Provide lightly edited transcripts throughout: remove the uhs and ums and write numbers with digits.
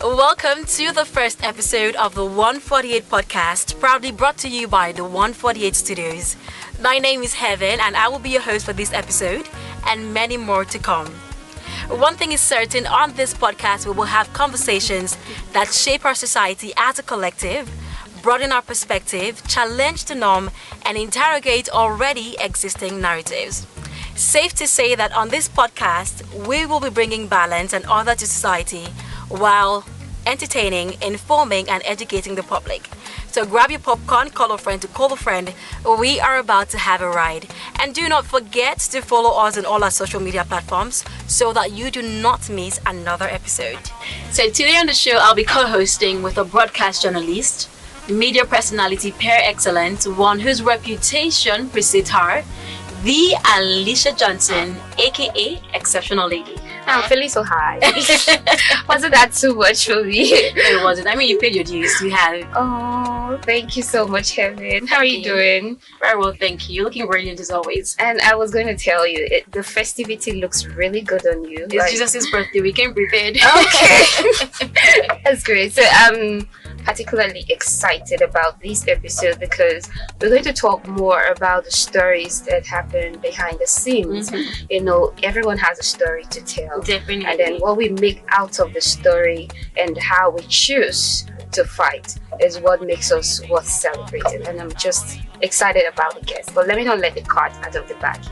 Welcome to the first episode of the 148 podcast, proudly brought to you by the 148 Studios. My name is Heaven, and I will be your host for this episode, and many more to come. One thing is certain, on this podcast we will have conversations that shape our society as a collective, broaden our perspective, challenge the norm, and interrogate already existing narratives. Safe to say that on this podcast, we will be bringing balance and order to society while entertaining, informing, and educating the public. So grab your popcorn, call a friend to call a friend. We are about to have a ride. And do not forget to follow us on all our social media platforms so that you do not miss another episode. So today on the show, I'll be co-hosting with a broadcast journalist, media personality par excellence, one whose reputation precedes her, the Alicia Johnson, aka Exceptional Lady. I'm feeling so high. Wasn't that too much for me? It wasn't. I mean, you paid your dues. You have. Oh, thank you so much, Heaven. How are you doing? Very well, thank you. You're looking radiant as always. And I was going to tell you, the festivity looks really good on you. It's Jesus' birthday. We came prepared. Okay. That's great. So I'm particularly excited about this episode because we're going to talk more about the stories that happen behind the scenes. Mm-hmm. You know, everyone has a story to tell. Definitely. And then what we make out of the story and how we choose to fight is what makes us worth celebrating. And I'm just excited about the guests. But let me not let the cat out of the bag.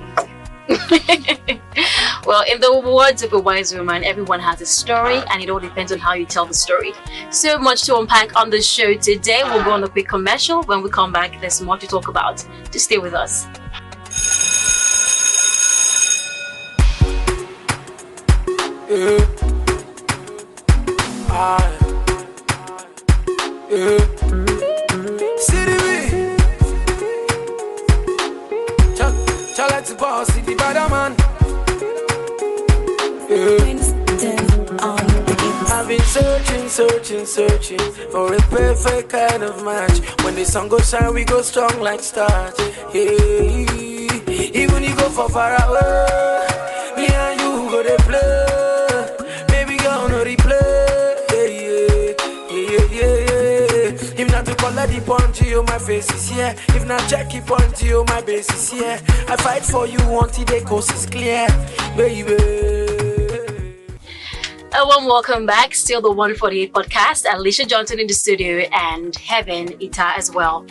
Well, in the words of a wise woman, everyone has a story, and it all depends on how you tell the story. So much to unpack on the show today. We'll go on a quick commercial. When we come back, there's more to talk about. Just stay with us. Challex boss, the bad man. I've been searching for a perfect kind of match. When the sun goes shine, we go strong like stars. Hey, even you go for far away, me and you go to play. Baby girl, no replay. Yeah. If not to color the punch, you my face is here. If not check it punch, you my base is here. I fight for you until the coast is clear, baby. A warm welcome back. Still the 148 podcast. Alicia Johnson in the studio and Heaven Ita as well.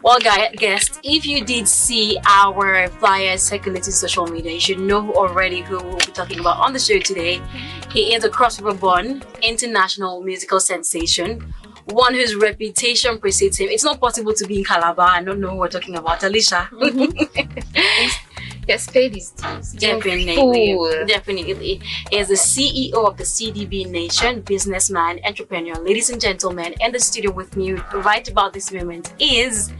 Well, guests, if you did see our flyers circulating social media, you should know already who we'll be talking about on the show today. He is a crossover-born international musical sensation, one whose reputation precedes him. It's not possible to be in Calabar and not know who we're talking about. Alicia. Yes, pay these dues. Definitely. He is the CEO of the CDB Nation, businessman, entrepreneur. Ladies and gentlemen, in the studio with me right about this moment is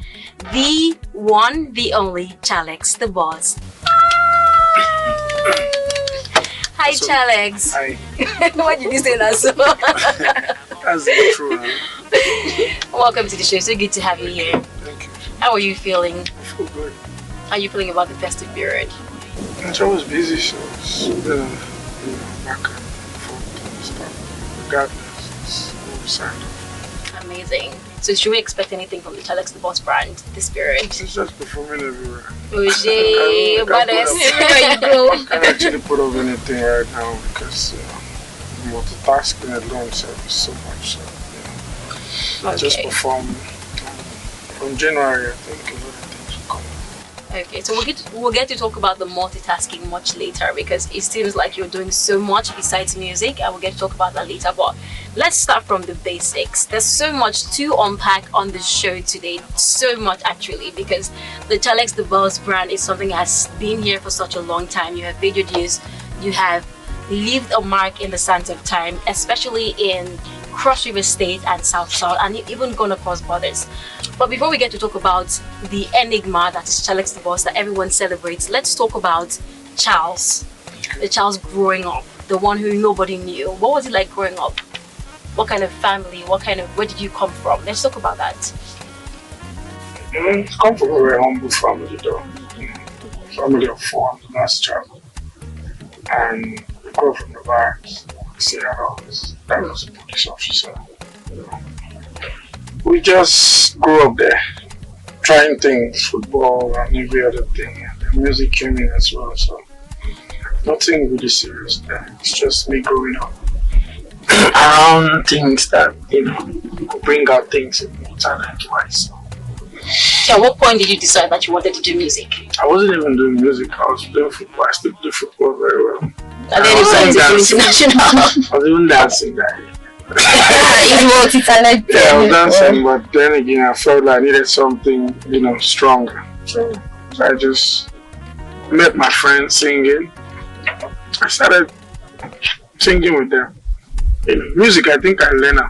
the one, the only Challex, the boss. Hi, Challex. Hi. Why did you say that so? That's true. Welcome to the show. So good to have you here. Thank you. How are you feeling? I feel good. How are you feeling about the festive period? I was busy, so it's been back and forth and stuff. Regardless, it's all signed. Amazing. So should we expect anything from the Challex the Boss brand this period? It's just performing everywhere. Oje, Everywhere you go. I can't actually put up anything right now because multitasking alone serves so much. So, I just perform from January, I think. A lot of things will come. Okay, so we'll get to talk about the multitasking much later because it seems like you're doing so much besides music, and we'll get to talk about that later. But let's start from the basics. There's so much to unpack on the show today, so much actually, because the Challex the Boss brand is something that has been here for such a long time. You have paid your dues, you have leave a mark in the sands of time, especially in Cross River State and South, and even gone across borders. But before we get to talk about the enigma that is Challex the Boss that everyone celebrates, let's talk about Charles. The Charles growing up, the one who nobody knew. What was it like growing up? What kind of family? Where did you come from? Let's talk about that. I come from a very humble family though. Family of four, I'm the last child. And we grew up from the barracks. say that was a police officer. We just grew up there, trying things, football and every other thing. The music came in as well, so nothing really serious there. It's just me growing up around things that, bring out things in me talent-wise. So at what point did you decide that you wanted to do music? I wasn't even doing music, I was doing football. I still do football very well. And then you decided to do international. I was even dancing that year. He's multi-talented. Yeah, I was dancing, but then again, I felt like I needed something, stronger. So I just met my friends singing. I started singing with them. Music, I think I learned.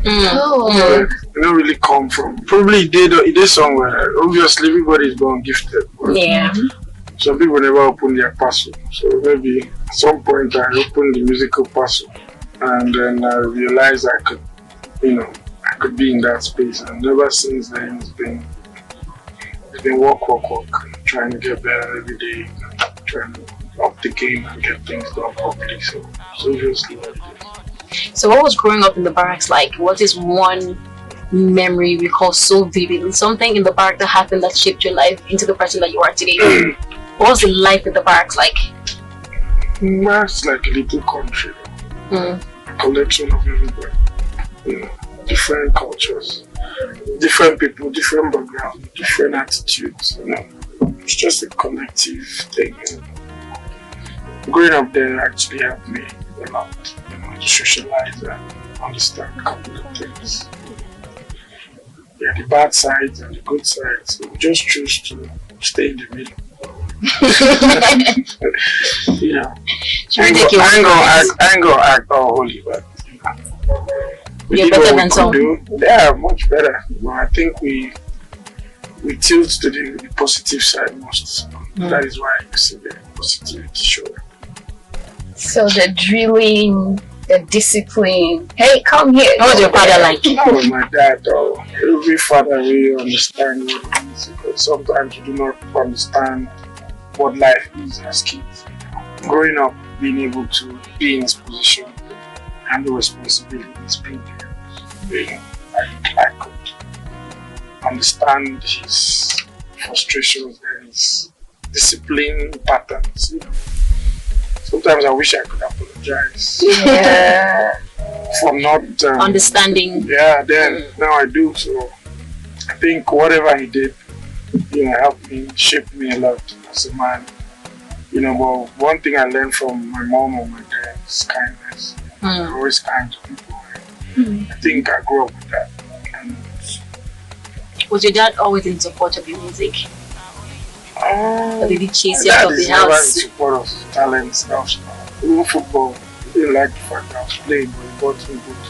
Oh. Really come from. Probably did somewhere. Obviously, everybody's born gifted. Yeah. Some people never open their parcel. So maybe at some point I opened the musical parcel. And then I realized I could be in that space. And ever since then, it's been work, trying to get better every day, trying to up the game and get things done properly. So obviously what it is. So what was growing up in the barracks like? What is one memory you recall so vividly? Something in the barrack that happened that shaped your life into the person that you are today? What was the life in the barracks like? It's like a little country. A collection of everybody. Different cultures, different people, different backgrounds, different attitudes. It's just a collective thing. Growing up there actually helped me a lot. To socialize and understand a couple of things. Yeah, the bad sides and the good sides. So we just choose to stay in the middle. I ain't gonna act all holy, but you're better than some. Yeah, much better. I think we tilt to the positive side most. That is why you see the positivity show. So the drilling, the discipline. Hey, come here. What was your father like? That was my dad, though. Every father really understands what it is, because sometimes you do not understand what life is as kids. Growing up, being able to be in his position, handle responsibilities, being I could understand his frustrations and his discipline patterns. Sometimes I wish I could apologize for not understanding. Yeah, then now I do. So I think whatever he did, helped me, shaped me a lot as a man. But one thing I learned from my mom and my dad is kindness. They're always kind to people. I think I grew up with that. And was your dad always in support of your music? Or did he chase you out of the never house? in support of talent stuff. Even football, he didn't like the fact that I was playing, but he bought me good.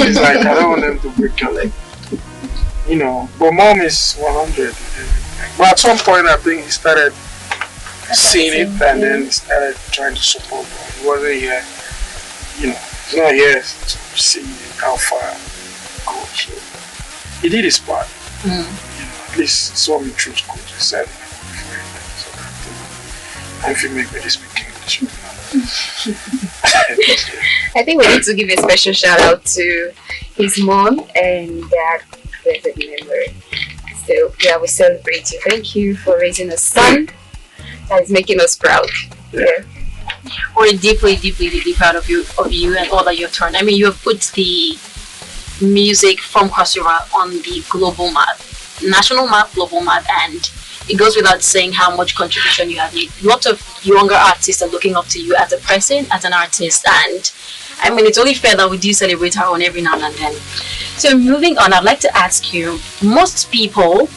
It's like, I don't want them to break your leg. But mom is 100. But at some point, I think he started seeing it and then he started trying to support me. He wasn't here, he's not here to see how far I go. So he did his part. At least saw me through school. He said, if you make me this speak English. I think we need to give a special shout out to his mom and dad, blessed memory. So yeah, we celebrate you. Thank you for raising a son that is making us proud. Yeah. We're deeply proud of you and all that you've turned. I mean, you have put the music from Kwasura on the global map, national map, global map, and it goes without saying how much contribution you have made. Lots of younger artists are looking up to you as a person, as an artist, and I mean, it's only fair that we do celebrate our own every now and then. So moving on, I'd like to ask you, most people,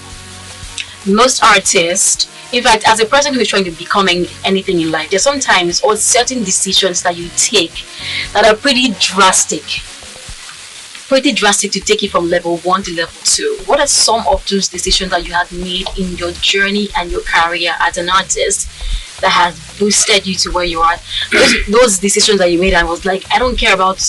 most artists, in fact, as a person who is trying to become anything in life, there's sometimes or certain decisions that you take that are pretty drastic to take it from level 1 to level 2. What are some of those decisions that you have made in your journey and your career as an artist that has boosted you to where you are? Those decisions that you made, I was like, I don't care about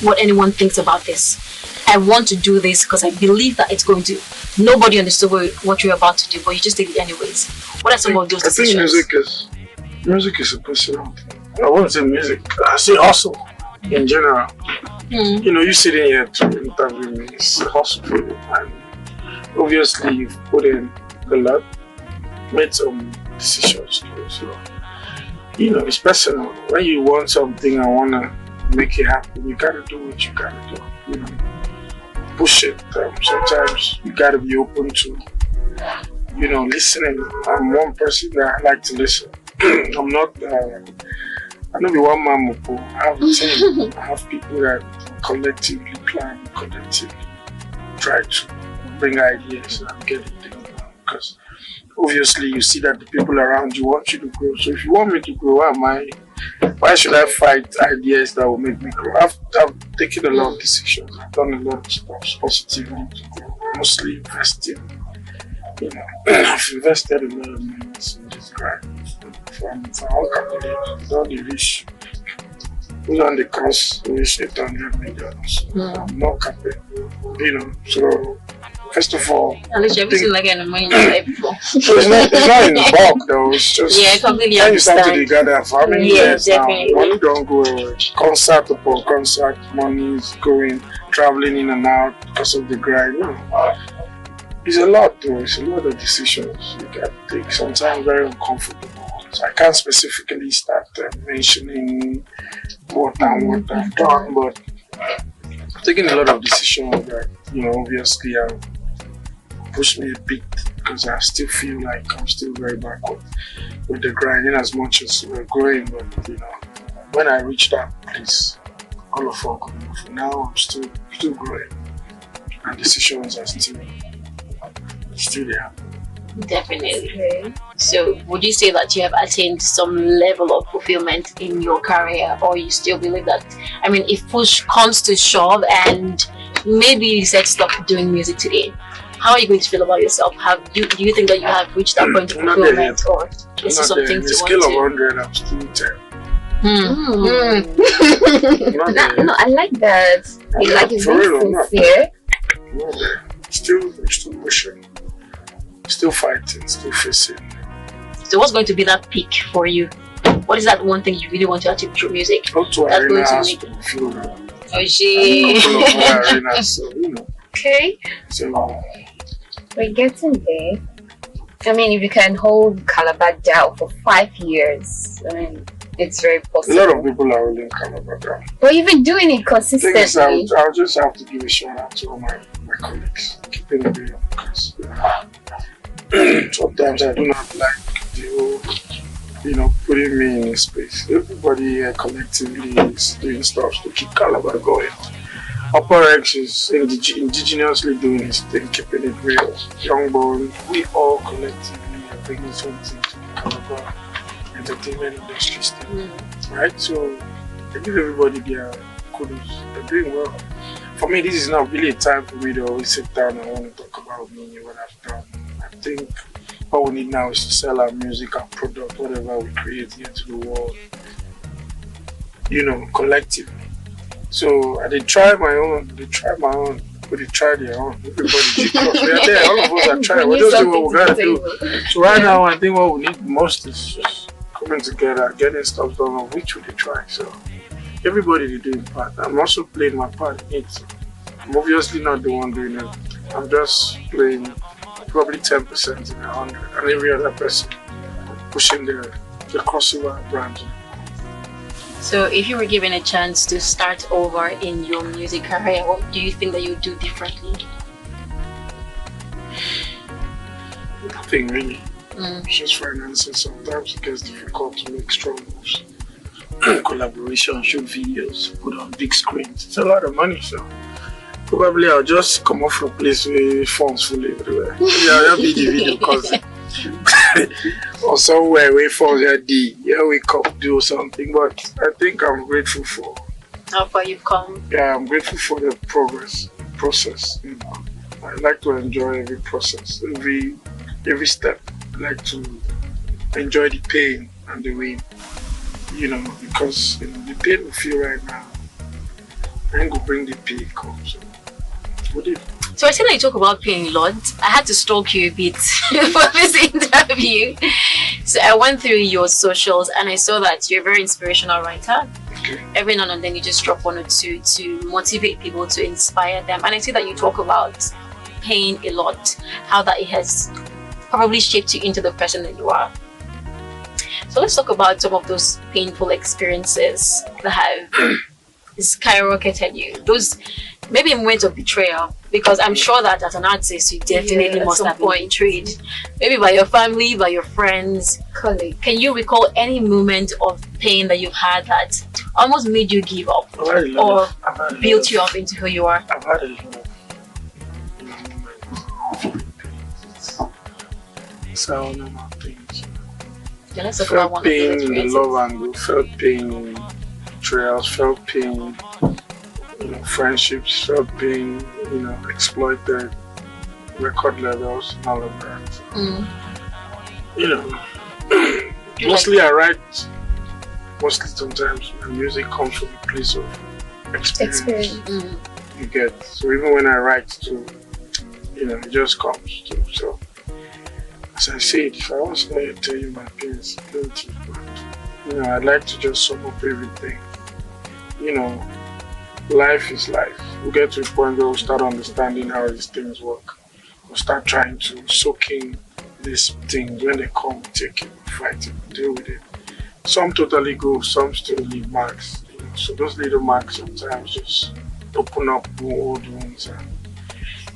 what anyone thinks about this. I want to do this because I believe that it's going to. Nobody understood what you're about to do, but you just did it anyways. What are some of those decisions? I think music is a personal thing. I won't say music. I say hustle. in general. You know, you sitting here to interview me, it's a hospital, and obviously you've put in a lot, made some decisions too. So, you know, it's personal. When you want something and want to make it happen, you gotta do what you gotta do. You know, push it. Sometimes you gotta be open to, you know, listening. I'm one person that I like to listen. I'm not be one man mopo. I have a team. I have people that collectively plan, collectively try to bring ideas and get it done. Because obviously you see that the people around you want you to grow. So if you want me to grow, why should I fight ideas that will make me grow? I've taken a lot of decisions. I've done a lot of stuff positively to grow. Mostly investing. You know, I've invested a lot of money in this grind. From all calculations, all the rich, who's on the cost, reach 800 million. So I'm not capping, you know. So, first of all, at least you've seen like any money before. So it's not in bulk though, it's just completely when you start to gather for how many years definitely. now, money don't go away. Concert upon concert, money is going, traveling in and out because of the grind. You know. It's a lot though, it's a lot of decisions you got to take, sometimes very uncomfortable. So I can't specifically start mentioning what I've done, but I've taken a lot of decisions that, you know, obviously pushed me a bit because I still feel like I'm still very backward with the grinding as much as we're growing. But, you know, when I reach that place, all of us for now I'm still growing and decisions are still there. Definitely. Okay. So, would you say that you have attained some level of fulfillment in your career, or you still believe that? I mean, if push comes to shove, and maybe you said stop doing music today, how are you going to feel about yourself? Do you think that you have reached that point of fulfillment, or is this something to scale of 100? I'm still 10. No, I like that. Like it's very sincere. Still pushing. Still fighting, still facing. So what's going to be that peak for you? What is that one thing you really want to achieve through music? Go to arena has to feel arenas, so, you know. Okay. So we're getting there. I mean, if you can hold Calabar down for 5 years, I mean, it's very possible. A lot of people are holding Calabar down. But you've been doing it consistently. I'll just have to give a shout out to all my colleagues. Keeping it real. Because, sometimes I do not like the whole, you know, putting me in a space. Everybody here collectively is doing stuff to keep Calabar going. Upper X is indigenously doing his thing, keeping it real. Young Bone, we all collectively are bringing something to the Calabar entertainment industry still. Right? So I give everybody their kudos. They're doing well. For me, this is not really a time for me to always sit down and want to talk about me and what I've done. I think what we need now is to sell our music, our product, whatever we create here to the world, you know, collectively. So they try my own, but they try their own. Everybody we are there, all of us are trying. We're just doing what we gotta do. So right now, I think what we need most is just coming together, getting stuff done, of which we try. So everybody is doing part. I'm also playing my part in it. I'm obviously not the one doing it. I'm just playing probably 10% in 100, and every other person pushing the crossover brand. So if you were given a chance to start over in your music career, what do you think that you would do differently? Nothing really. It's just finances. Sometimes it gets difficult to make strong moves. Collaboration, shoot videos, put on big screens. It's a lot of money, so probably I'll just come off from a place where phones full everywhere. Maybe I'll be the video cousin. Or somewhere where phones are wake up, do something. But I think I'm grateful for how far you've come. Yeah, I'm grateful for the process. You know, I like to enjoy every process, every step. I like to enjoy the pain and the win. You know, because you know, the pain we feel right now, I ain't gonna bring the pain come. So what did? So I see that you talk about pain a lot. I had to stalk you a bit for this interview. So I went through your socials and I saw that you're a very inspirational writer. every now and then you just drop one or two to motivate people, to inspire them. And I see that you talk about pain a lot, how that it has probably shaped you into the person that you are. So let's talk about some of those painful experiences that have skyrocketed you. Those maybe moments of betrayal, because I'm sure that as an artist you definitely must have been betrayed, maybe by your family, by your friends, colleague. Can you recall any moment of pain that you've had that almost made you give up or built you up into who you are? I've had a lot of normal things. Yeah, let's talk about one pain of in the love angle, felt pain in betrayals, felt pain, friendships, felt pain, exploited, record levels, and all of that. Mostly I write, mostly sometimes my music comes from a place of experience. You get, so even when I write too, it just comes too. So as I said, if I was going to tell you my pains, plenty, but I'd like to just sum up everything. Life is life. We get to a point where we start understanding how these things work. We start trying to soak in these things. When they come, we take it, we fight it, deal with it. Some totally go, some still leave marks. So those little marks sometimes just open up old wounds. And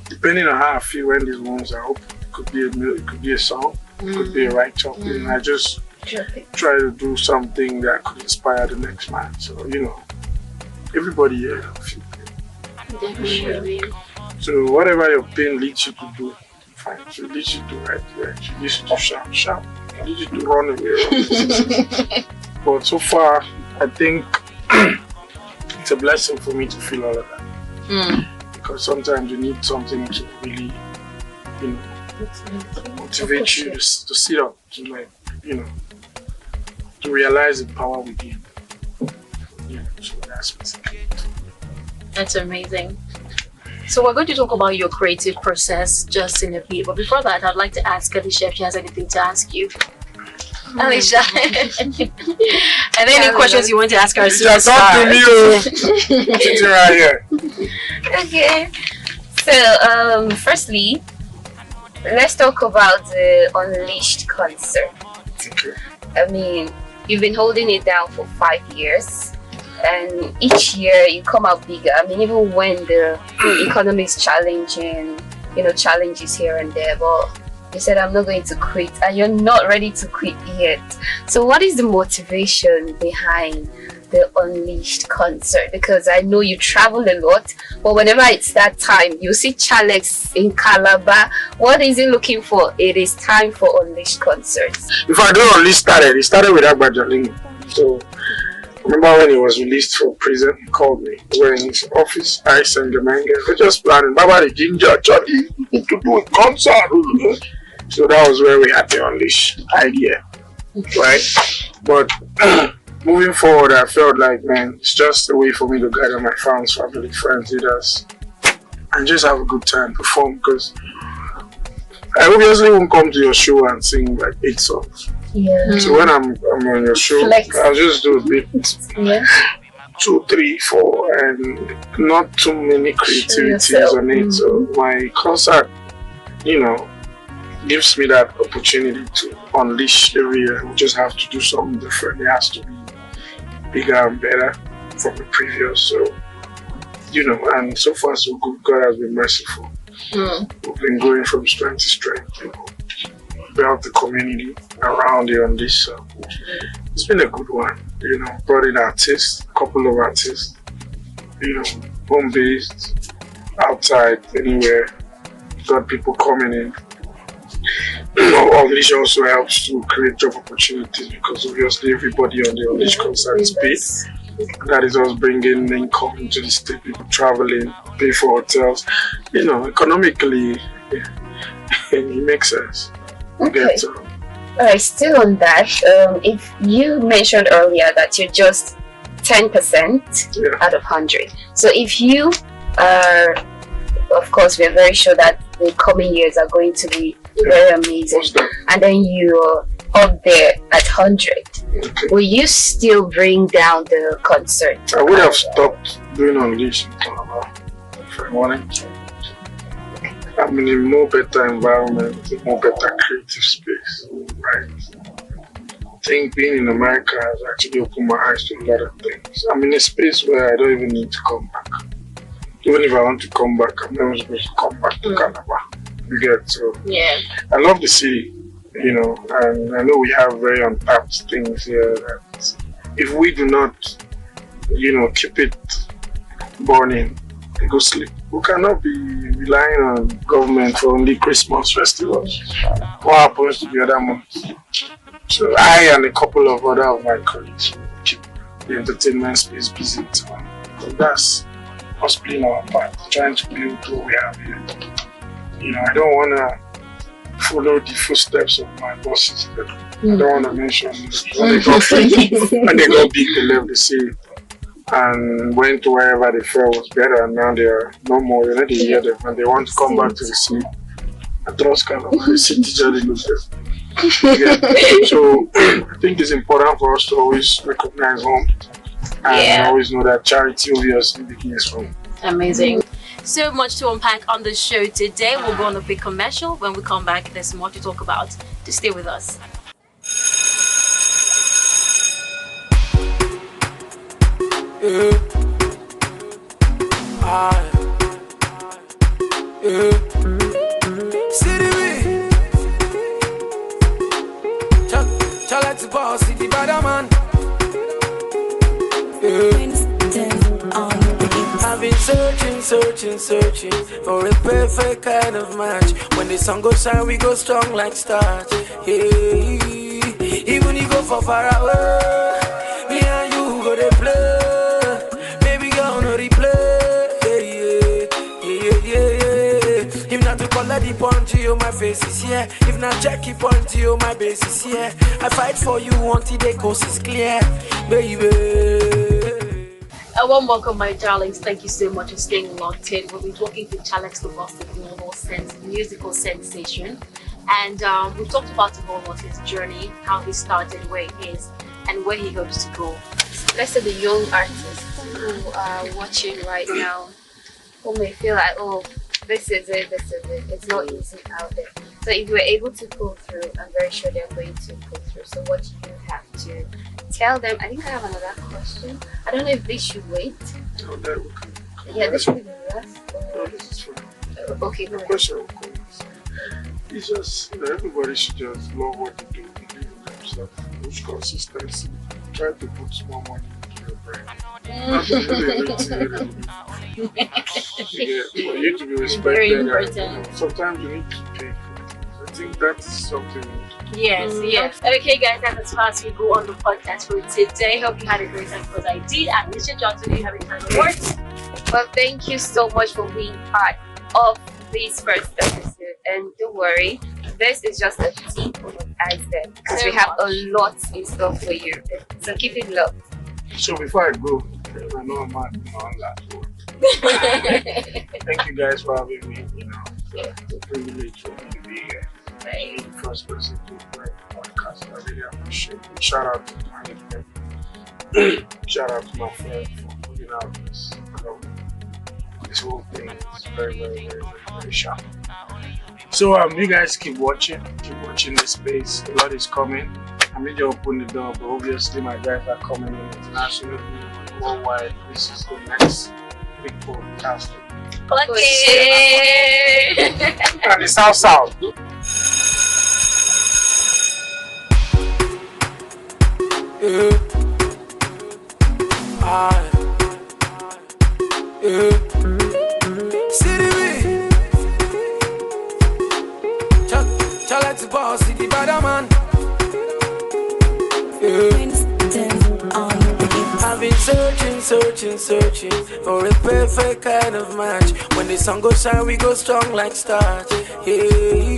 depending on how I feel when these wounds are open, it could be a song, it could be a write-up. I just try to do something that could inspire the next man. So everybody here feel pain. Definitely. So whatever your pain leads you to do, fine. So it leads you to write, it leads you to shout, it leads you to run away. But so far, I think it's a blessing for me to feel all of that. Because sometimes you need something to really, motivate you to sit up, to to realize the power within. So that's basically it. That's amazing. So we're going to talk about your creative process just in a bit, but before that I'd like to ask Alicia if she has anything to ask you. Alicia, and any questions you want to ask her? Just talk to me, sitting right here. Okay. So firstly, let's talk about the Unleashed concert. Okay. I mean, you've been holding it down for 5 years. And each year you come out bigger. I mean, even when the economy is challenging, challenges here and there, but you said, I'm not going to quit, and you're not ready to quit yet. So what is the motivation behind the Unleashed concert? Because I know you travel a lot, but whenever it's that time, you see Challex in Calabar. What is he looking for? It is time for Unleashed concerts. If I don't Unleashed it started with Agbajaling. So remember when he was released from prison, he called me. We're in his office, I sent the man, we're just planning, Baba the Ginger, Charlie, to do a concert. So that was where we had the Unleashed idea, right? But moving forward, I felt like, man, it's just a way for me to gather my fans, family, friends, leaders, and just have a good time, perform, because I obviously won't come to your show and sing like 8 songs. Yeah. So when I'm on your show, I'll just do a bit, 2, 3, 4, and not too many creativities on it. So my concert, gives me that opportunity to unleash every year. We just have to do something different. It has to be bigger and better from the previous. So, and so far so good. God has been merciful. We've been going from strength to strength. Built the community around it on this. So it's been a good one. Brought in artists, a couple of artists. Home based, outside, anywhere. Got people coming in. Unleash also helps to create job opportunities because obviously everybody on the Unleash concert is paid. That is us bringing income into the state, people traveling, pay for hotels. Economically, it makes sense. Okay. Alright, still on that, if you mentioned earlier that you're just 10% out of 100. So if you are, of course, we're very sure that the coming years are going to be very amazing, and then you're up there at 100. Okay. Will you still bring down the concert? I would have stopped doing Unleash in Calabar if I wanted to. I'm in a more better environment, a more better creative space, right? I think being in America has actually opened my eyes to a lot of things. I'm in a space where I don't even need to come back. Even if I want to come back, I'm never supposed to come back to Calabar. You get so. Yeah. I love the city, and I know we have very untapped things here that if we do not, keep it burning and go sleep, we cannot be relying on government for only Christmas festivals. What happens to the other months? So I and a couple of other of my colleagues keep the entertainment space busy. So that's us playing our part, trying to build what we have here. I don't want to follow the footsteps of my bosses. I don't want to mention when they got big, they left the city and went to wherever they felt was better, and now they are no more. They hear them and they want to come back to the city. I trust kind of the city just looks there. So I think it's important for us to always recognize home and always know that charity obviously begins from. Amazing. So much to unpack on the show today. We'll go on a quick commercial. When we come back, there's more to talk about. Just stay with us. Challex boss, the bad man. I've been searching for a perfect kind of match. When the sun goes shine, we go strong like stars. Hey, even you go for far away, me and you go to play. Baby girl, no replay. Yeah. If not to color the punch, you my face is here. If not check it punch, you my base is here. I fight for you until the coast is clear, baby. A warm welcome, my darlings. Thank you so much for staying locked in. We'll be talking to Challex, the Boston musical sensation. And we talked about his journey, how he started, where he is, and where he hopes to go. Let's say the young artists who are watching right now, who may feel like, oh, this is it. It's not easy out there. So if you're able to pull through, I'm very sure they're going to pull through. So what do you have to tell them? I think I have another question. I don't know if this should wait. No, that will come. Yeah, this should be the last. No, this is fine. Okay, The go ahead. question will come. It's just, everybody should just love what they do, believe in themselves, use consistency, try to put small money into your brain. That's really for you to be respected. Very important. Sometimes you need to pay for it. I think that's something. Yes. Okay, guys, that's as far as we go on the podcast for today. Hope you had a great time because I did. And Mr. Johnson, do you have any final words? Well, thank you so much for being part of this first episode. And don't worry, this is just a tip of the iceberg because we have a lot in store for you. So keep it low. So before I go, I know I'm on that. Thank you guys for having me. It's a privilege for me to be here. Being the first person to play the podcast. I really appreciate it. Shout out to the management. Shout out to my friend for putting out this whole thing. It's very, very, very, very, very sharp. So you guys keep watching this space. A lot is coming. I may just open the door, but obviously my guys are coming in internationally, worldwide. This is the next big podcast. Okay. And it's South. Challex boss, the bad man. I've been searching for a perfect kind of match. When the sun goes shine, we go strong like stars. Hey,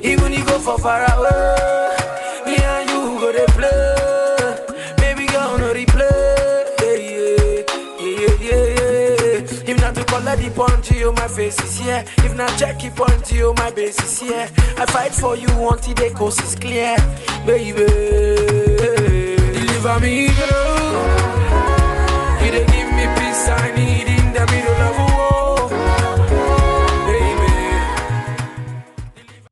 even you go for far away, me and you go to play. Baby girl, no replay. Yeah. If not to color the punch, you my face is here. If not check it punch, you my base is here. I fight for you until the coast is clear, baby. over me, girl.